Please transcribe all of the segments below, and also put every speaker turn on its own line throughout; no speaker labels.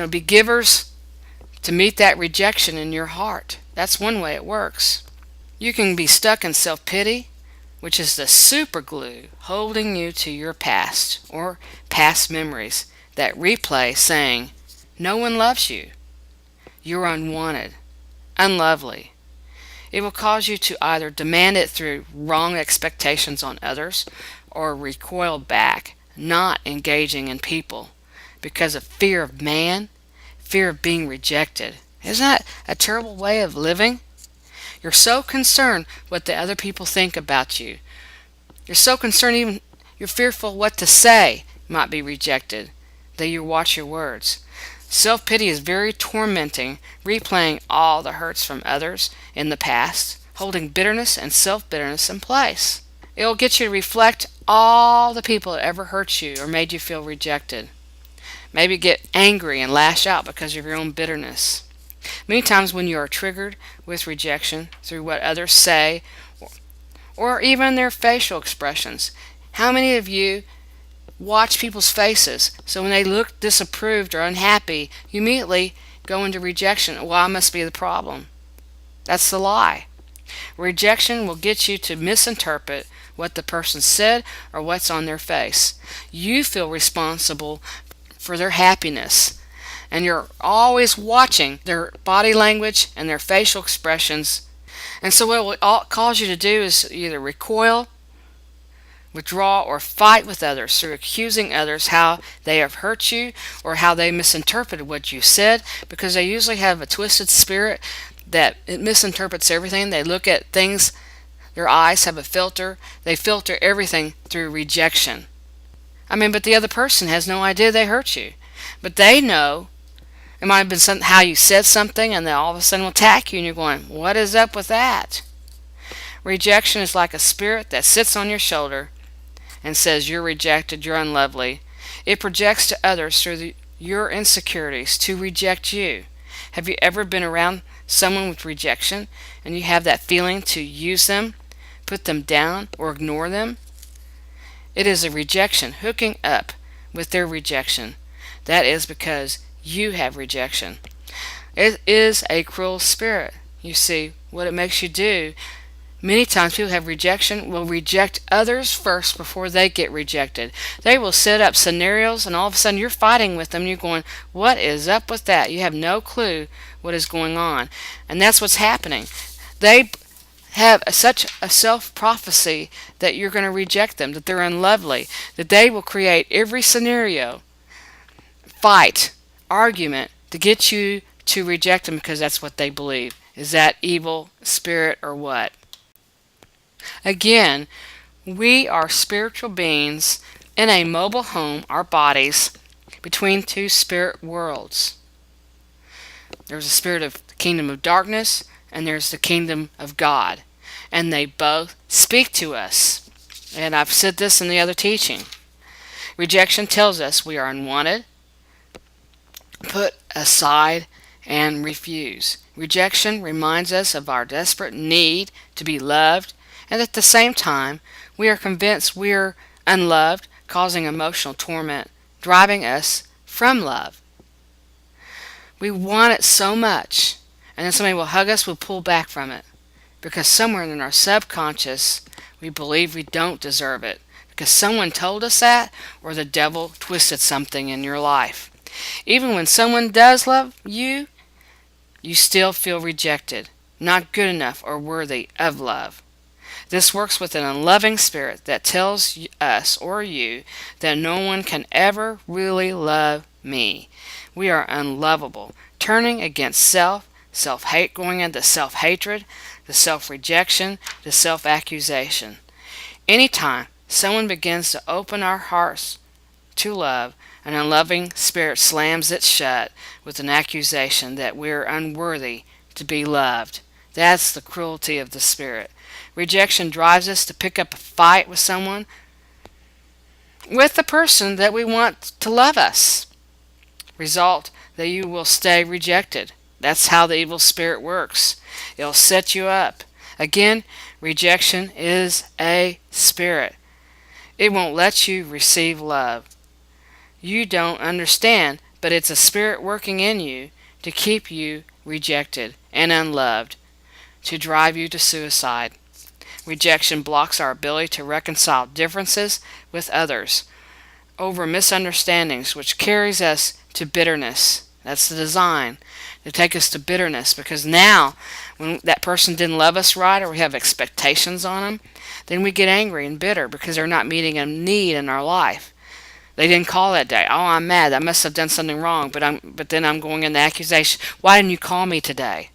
be givers to meet that rejection in your heart. That's one way it works. You can be stuck in self-pity, which is the super glue holding you to your past or past memories that replay saying, no one loves you. You're unwanted, unlovely. It will cause you to either demand it through wrong expectations on others or recoil back, not engaging in people because of fear of man, fear of being rejected. Isn't that a terrible way of living? You're so concerned what the other people think about you. You're so concerned, even you're fearful what to say might be rejected, that you watch your words. Self-pity is very tormenting, replaying all the hurts from others in the past, holding bitterness and self-bitterness in place. It will get you to reflect all the people that ever hurt you or made you feel rejected. Maybe get angry and lash out because of your own bitterness. Many times when you are triggered with rejection through what others say or even their facial expressions, how many of you watch people's faces? So when they look disapproved or unhappy, you immediately go into rejection. Well, I must be the problem. That's the lie. Rejection will get you to misinterpret what the person said or what's on their face. You feel responsible for their happiness, and you're always watching their body language and their facial expressions. And so what it will cause you to do is either recoil, withdraw, or fight with others through accusing others how they have hurt you or how they misinterpreted what you said, because they usually have a twisted spirit that it misinterprets everything. They look at things, their eyes have a filter. They filter everything through rejection. But the other person has no idea they hurt you. But they know it might have been how you said something, and they all of a sudden will attack you, and you're going, what is up with that? Rejection is like a spirit that sits on your shoulder and says you're rejected, you're unlovely. It projects to others through your insecurities to reject you. Have you ever been around someone with rejection and you have that feeling to use them, put them down, or ignore them? It is a rejection hooking up with their rejection. That is because you have rejection. It is a cruel spirit. You see, what it makes you do, many times people have rejection, will reject others first before they get rejected. They will set up scenarios, and all of a sudden you're fighting with them, and you're going, what is up with that? You have no clue what is going on. And that's what's happening. They have such a self-prophecy that you're going to reject them, that they're unlovely, that they will create every scenario, fight, argument to get you to reject them because that's what they believe. Is that evil spirit or what? Again, we are spiritual beings in a mobile home, our bodies, between two spirit worlds. There's a spirit of the kingdom of darkness, and there's the kingdom of God. And they both speak to us. And I've said this in the other teaching. Rejection tells us we are unwanted, put aside, and refuse. Rejection reminds us of our desperate need to be loved, and at the same time, we are convinced we are unloved, causing emotional torment, driving us from love. We want it so much, and then somebody will hug us, we'll pull back from it. Because somewhere in our subconscious, we believe we don't deserve it. Because someone told us that, or the devil twisted something in your life. Even when someone does love you, you still feel rejected, not good enough or worthy of love. This works with an unloving spirit that tells us or you that no one can ever really love me. We are unlovable, turning against self-hate, going into self-hatred, the self-rejection, the self-accusation. Anytime someone begins to open our hearts to love, an unloving spirit slams it shut with an accusation that we're unworthy to be loved. That's the cruelty of the spirit. Rejection drives us to pick up a fight with someone, with the person that we want to love us. Result, that you will stay rejected. That's how the evil spirit works. It'll set you up. Again, rejection is a spirit. It won't let you receive love. You don't understand, but it's a spirit working in you to keep you rejected and unloved, to drive you to suicide. Rejection blocks our ability to reconcile differences with others over misunderstandings, which carries us to bitterness. That's the design, to take us to bitterness, because now when that person didn't love us right, or we have expectations on them, then we get angry and bitter because they're not meeting a need in our life. They didn't call that day. Oh, I'm mad. I must have done something wrong. But then I'm going into accusation. Why didn't you call me today?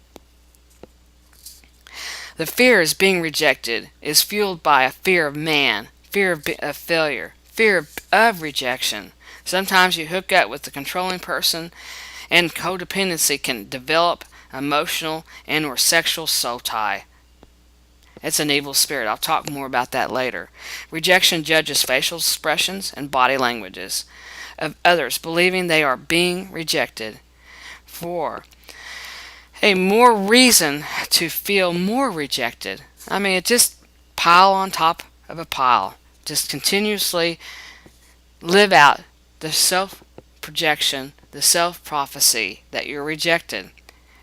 The fear of being rejected is fueled by a fear of man, fear of failure, fear of rejection. Sometimes you hook up with the controlling person, and codependency can develop emotional and or sexual soul tie. It's an evil spirit. I'll talk more about that later. Rejection judges facial expressions and body languages of others, believing they are being rejected. 4. A more reason to feel more rejected. I mean, it just pile on top of a pile. Just continuously live out the self-projection, the self-prophecy that you're rejected.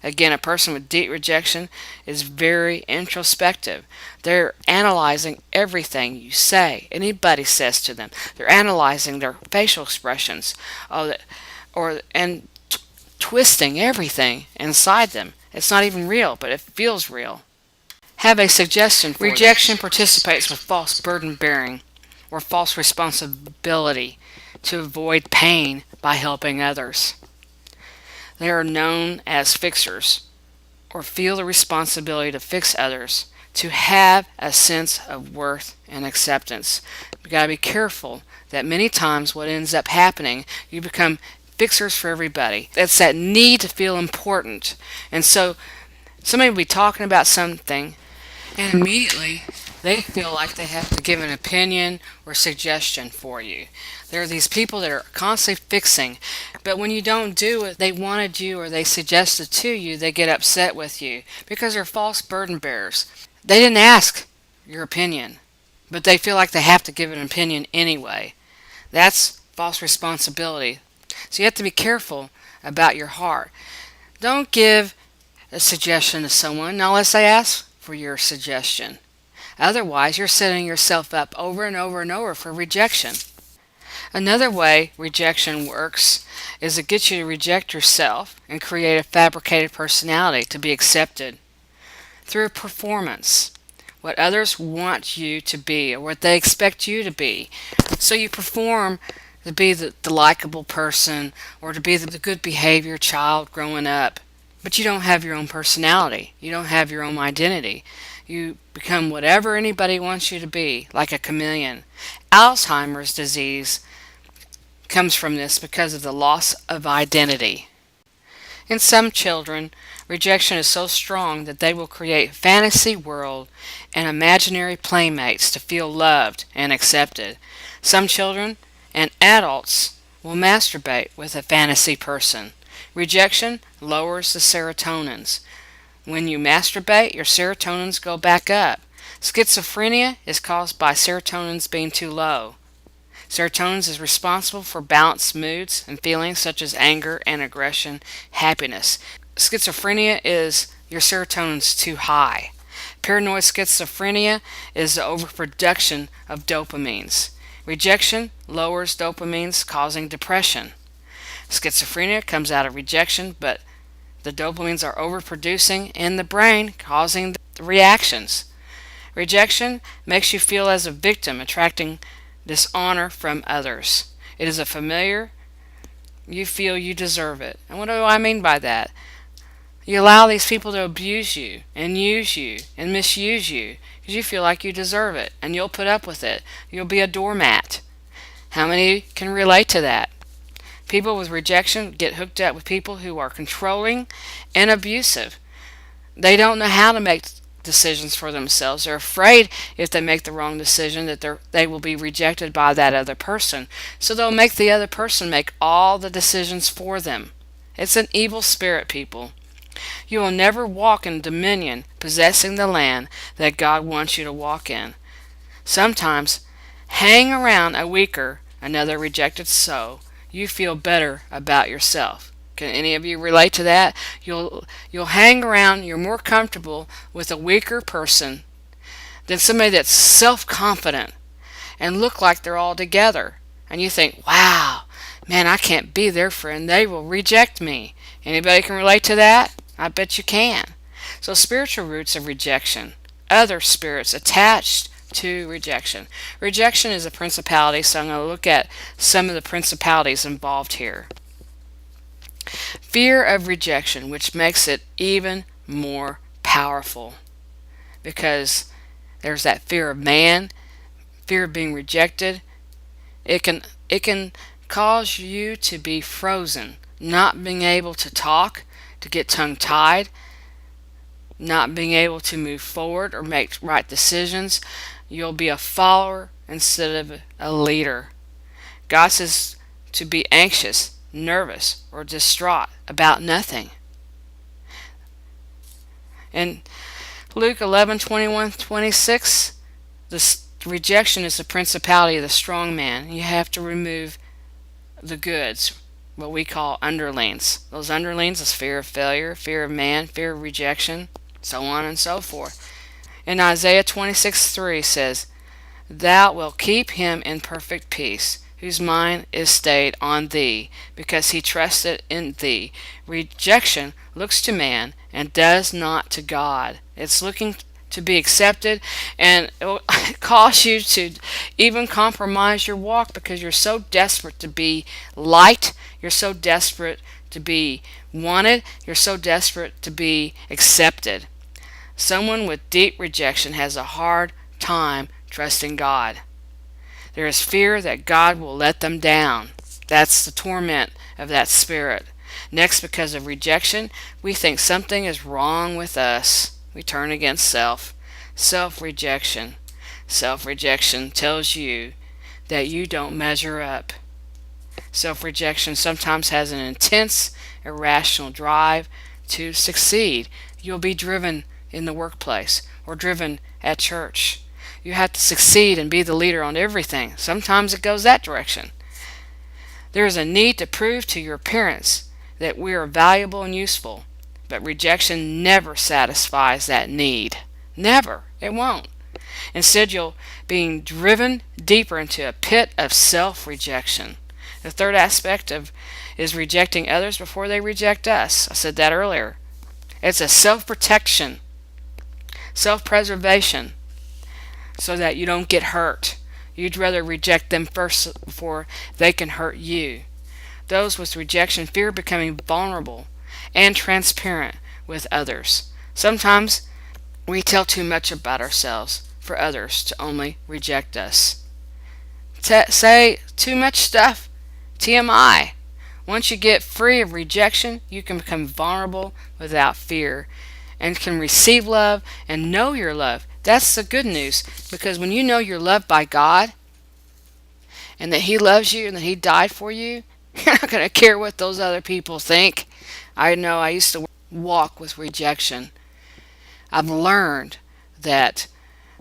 Again, a person with deep rejection is very introspective. They're analyzing everything you say, anybody says to them. They're analyzing their facial expressions, and twisting everything inside them. It's not even real, but it feels real. Have a suggestion for Rejection you. Participates with false burden bearing or false responsibility to avoid pain by helping others. They are known as fixers, or feel the responsibility to fix others, to have a sense of worth and acceptance. You've got to be careful that many times what ends up happening, you become fixers for everybody. It's that need to feel important. And so somebody will be talking about something, and immediately they feel like they have to give an opinion or suggestion for you. There are these people that are constantly fixing, but when you don't do what they wanted you or they suggested to you, they get upset with you because they're false burden bearers. They didn't ask your opinion, but they feel like they have to give an opinion anyway. That's false responsibility. So you have to be careful about your heart. Don't give a suggestion to someone unless they ask for your suggestion. Otherwise, you're setting yourself up over and over and over for rejection. Another way rejection works is to get you to reject yourself and create a fabricated personality to be accepted through performance, what others want you to be or what they expect you to be. So you perform to be the likable person or to be the good behavior child growing up, but you don't have your own personality. You don't have your own identity. You become whatever anybody wants you to be, like a chameleon. Alzheimer's disease comes from this because of the loss of identity. In some children, rejection is so strong that they will create fantasy world and imaginary playmates to feel loved and accepted. Some children and adults will masturbate with a fantasy person. Rejection lowers the serotonins. When you masturbate, your serotonins go back up. Schizophrenia is caused by serotonins being too low. Serotonin is responsible for balanced moods and feelings such as anger and aggression, happiness. Schizophrenia is your serotonin's too high. Paranoid schizophrenia is the overproduction of dopamines. Rejection lowers dopamines, causing depression. Schizophrenia comes out of rejection, but the dopamines are overproducing in the brain, causing the reactions. Rejection makes you feel as a victim, attracting dishonor from others. It is a familiar. You feel you deserve it. And what do I mean by that? You allow these people to abuse you and use you and misuse you because you feel like you deserve it, and you'll put up with it. You'll be a doormat. How many can relate to that? People with rejection get hooked up with people who are controlling and abusive. They don't know how to make decisions for themselves. They're afraid if they make the wrong decision that they will be rejected by that other person. So they'll make the other person make all the decisions for them. It's an evil spirit, people. You will never walk in dominion, possessing the land that God wants you to walk in. Sometimes hang around a weaker, another rejected soul. you feel better about yourself. Can any of you relate to that? You'll hang around, you're more comfortable with a weaker person than somebody that's self-confident and look like they're all together. And you think, wow, man, I can't be their friend. They will reject me. Anybody can relate to that? I bet you can. So spiritual roots of rejection. Other spirits attached to rejection. Rejection is a principality, so I'm going to look at some of the principalities involved here. Fear of rejection, which makes it even more powerful, because there's that fear of man, fear of being rejected. It can cause you to be frozen, not being able to talk, to get tongue-tied, not being able to move forward or make right decisions. You'll be a follower instead of a leader. God says to be anxious, nervous, or distraught about nothing. In Luke 11:21-26, the rejection is the principality of the strong man. You have to remove the goods, what we call underlings. Those underlings is fear of failure, fear of man, fear of rejection, so on and so forth. And Isaiah 26:3 says, Thou wilt keep him in perfect peace, whose mind is stayed on thee, because he trusted in thee. Rejection looks to man and does not to God. It's looking to be accepted, and it will cause you to even compromise your walk because you're so desperate to be liked, you're so desperate to be wanted, you're so desperate to be accepted. Someone with deep rejection has a hard time trusting God. There is fear that God will let them down. That's the torment of that spirit. Next, because of rejection, we think something is wrong with us. We turn against self. Self-rejection. Self-rejection tells you that you don't measure up. Self-rejection sometimes has an intense, irrational drive to succeed. You'll be driven in the workplace or driven at church. You have to succeed and be the leader on everything. Sometimes it goes that direction. There is a need to prove to your parents that we are valuable and useful, but rejection never satisfies that need. Never. It won't. Instead, you'll be driven deeper into a pit of self-rejection. The third aspect is rejecting others before they reject us. I said that earlier. It's a self-protection, self-preservation, so that you don't get hurt. You'd rather reject them first before they can hurt you. Those with rejection fear becoming vulnerable and transparent with others. Sometimes we tell too much about ourselves for others to only reject us. Say too much stuff. TMI. Once you get free of rejection, you can become vulnerable without fear and can receive love and know you're loved. That's the good news, because when you know you're loved by God and that He loves you and that He died for you, you're not going to care what those other people think. I know I used to walk with rejection. I've learned that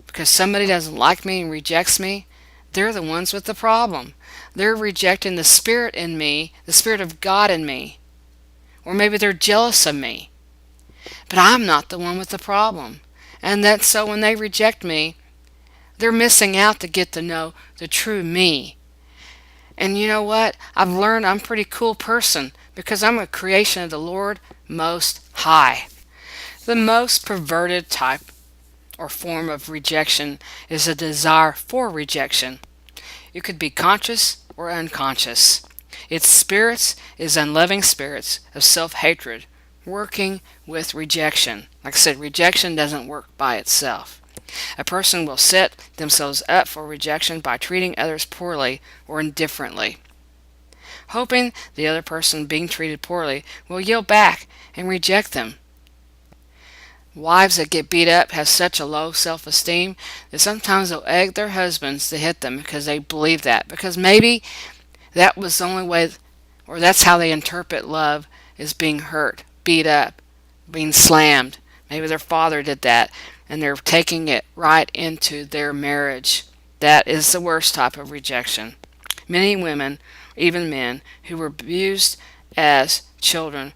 because somebody doesn't like me and rejects me, they're the ones with the problem. They're rejecting the Spirit in me, the Spirit of God in me. Or maybe they're jealous of me. But I'm not the one with the problem. And that's so when they reject me, they're missing out to get to know the true me. And you know what? I've learned I'm a pretty cool person because I'm a creation of the Lord Most High. The most perverted type or form of rejection is a desire for rejection. It could be conscious or unconscious. Its spirits is unloving spirits of self-hatred working with rejection. Like I said, rejection doesn't work by itself. A person will set themselves up for rejection by treating others poorly or indifferently, hoping the other person being treated poorly will yield back and reject them. Wives that get beat up have such a low self-esteem that sometimes they'll egg their husbands to hit them because they believe that. Because maybe that was the only way, or that's how they interpret love, is being hurt, beat up, being slammed. Maybe their father did that, and they're taking it right into their marriage. That is the worst type of rejection. Many women even men, who were abused as children